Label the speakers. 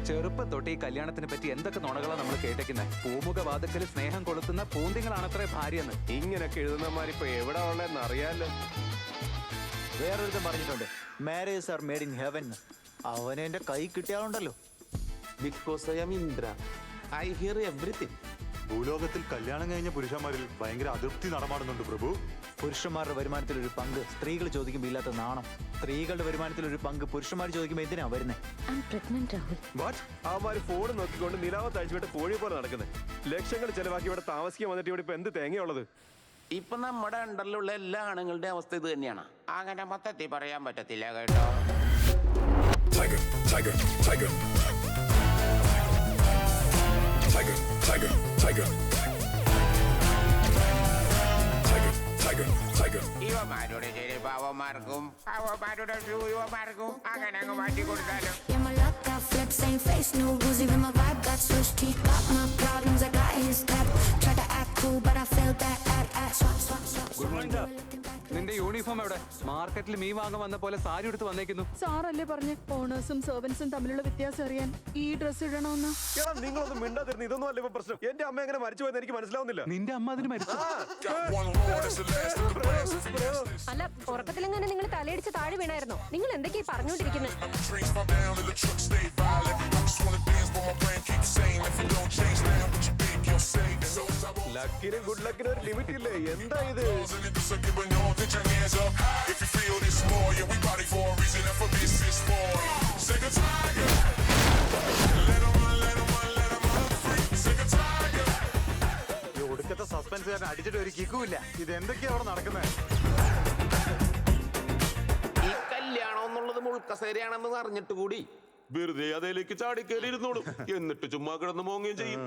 Speaker 1: ചെറുപ്പം തൊട്ട് ഈ കല്യാണത്തിനെ പറ്റി എന്തൊക്കെ നുണകളാണ് നമ്മൾ കേട്ടേക്കുന്നത്. പൂമുഖ വാദക്കൽ സ്നേഹം കൊളുത്തുന്ന പൂന്തിങ്ങളാണത്രേ ഭാര്യയെന്ന്.
Speaker 2: ഇങ്ങനൊക്കെ എഴുതുന്നമാരിപ്പോ എവിടെ ഉള്ളതെന്ന് അറിയാലോ.
Speaker 3: വേറൊരുത്തൻ പറഞ്ഞിട്ടുണ്ട്, marriage are made in heaven. അവനെ എന്റെ കൈ കിട്ടിയാലുണ്ടല്ലോ.
Speaker 4: Because I am Indra, I hear everything.
Speaker 5: ഭൂലോകത്തിൽ കല്യാണം കഴിഞ്ഞ പുരുഷന്മാരിൽ ഭയങ്കര അതൃപ്തി നടമാടുന്നുണ്ട് പ്രഭു.
Speaker 3: പുരുഷന്മാരുടെ വരുമാനത്തിൽ ഒരു പങ്ക് സ്ത്രീകൾ ചോദിക്കുമ്പോൾ ഇല്ലാത്ത നാണം. സ്ത്രീകളുടെ വരുമാനത്തിൽ ഒരു പങ്ക് പുരുഷന്മാർ ചോദിക്കുമ്പോൾ എന്തിനാ വരുന്നേ?
Speaker 2: അവന്മാര് ഫോൺ നോക്കിക്കൊണ്ട് നിലാവത്ത് അഴിച്ചുവിട്ട് കോഴി പോലെ നടക്കുന്നത്. ലക്ഷങ്ങൾ ചെലവാക്കി ഇവിടെ താമസിക്കാൻ വന്നിട്ട് ഇവിടെ ഇപ്പൊ എന്ത് തേങ്ങയുള്ളത്?
Speaker 4: ഇപ്പൊ നമ്മുടെ അണ്ടറിലുള്ള എല്ലാ ആണുങ്ങളുടെ അവസ്ഥ ഇത് തന്നെയാണ്. അങ്ങനെ മൊത്തത്തിൽ പറയാൻ പറ്റത്തില്ല കേട്ടോ.
Speaker 6: Tiger, tiger, tiger. Tiger, tiger, tiger. Tiger, tiger, tiger.
Speaker 4: ഇവന്മാരുടെ ചെറിയ പാവന്മാർക്കും പാവന്മാരുടെ യുവമാർക്കും അങ്ങനെ അങ്ങ് മാറ്റി കൊടുത്താലും.
Speaker 7: Yeah, my luck got flips, ain't face no rules. Even my vibe got switched. He got my problems, I got his step. Tried to act cool, but I failed that at swap, swap, swap.
Speaker 1: Good morning sir. നിന്റെ uniform എവിടെ? മാർക്കറ്റിൽ മീൻ വാങ്ങാൻ വന്ന പോലെ സാരി എടുത്ത് വന്നേക്കുന്നു.
Speaker 8: സാറല്ലേ പറഞ്ഞ് ഓണേഴ്സും സെർവൻസും തമ്മിലുള്ള വ്യത്യാസം അറിയാൻ ഈ ഡ്രസ് ഇടണമെന്ന്.
Speaker 2: എടാ നിങ്ങളൊന്നും മിണ്ടാതിരുന്നു. ഇതൊന്നും അല്ല ഇപ്പൊ പ്രശ്നം. എന്റെ അമ്മ എങ്ങനെ മരിച്ചു പോയെന്ന് എനിക്ക് മനസ്സിലാവുന്നില്ല.
Speaker 1: നിന്റെ അമ്മ അതിന് മരിച്ചു.
Speaker 9: അല്ല, ഉറക്കത്തിലെങ്ങനെ നിങ്ങൾ തലയിടിച്ച് താഴെ വീണായിരുന്നോ? നിങ്ങൾ എന്തൊക്കെയാ പറഞ്ഞോണ്ടിരിക്കുന്നത്?
Speaker 2: ലക്കിനും ഗുഡ് ലക്കിനും ഒരു ലിമിറ്റ് ഇല്ലേ? എന്താ ഇത്?
Speaker 5: ഈ ഒടുക്കത്തെ സസ്പെൻസുകാരൻ അടിച്ചിട്ട് ഒരു കിക്കുമില്ല. ഇത് എന്തൊക്കെയാ അവിടെ നടക്കുന്നത്?
Speaker 4: ഈ കല്യാണം എന്നുള്ളത് മുൾക്കസേരയാണെന്ന് അറിഞ്ഞിട്ട് കൂടി വെറുതെ അതിലേക്ക് ചാടിക്കേറിയിരുന്നോളും. എന്നിട്ട് ചുമ്മാ കിടന്ന് മോങ്ങുകയും ചെയ്യും.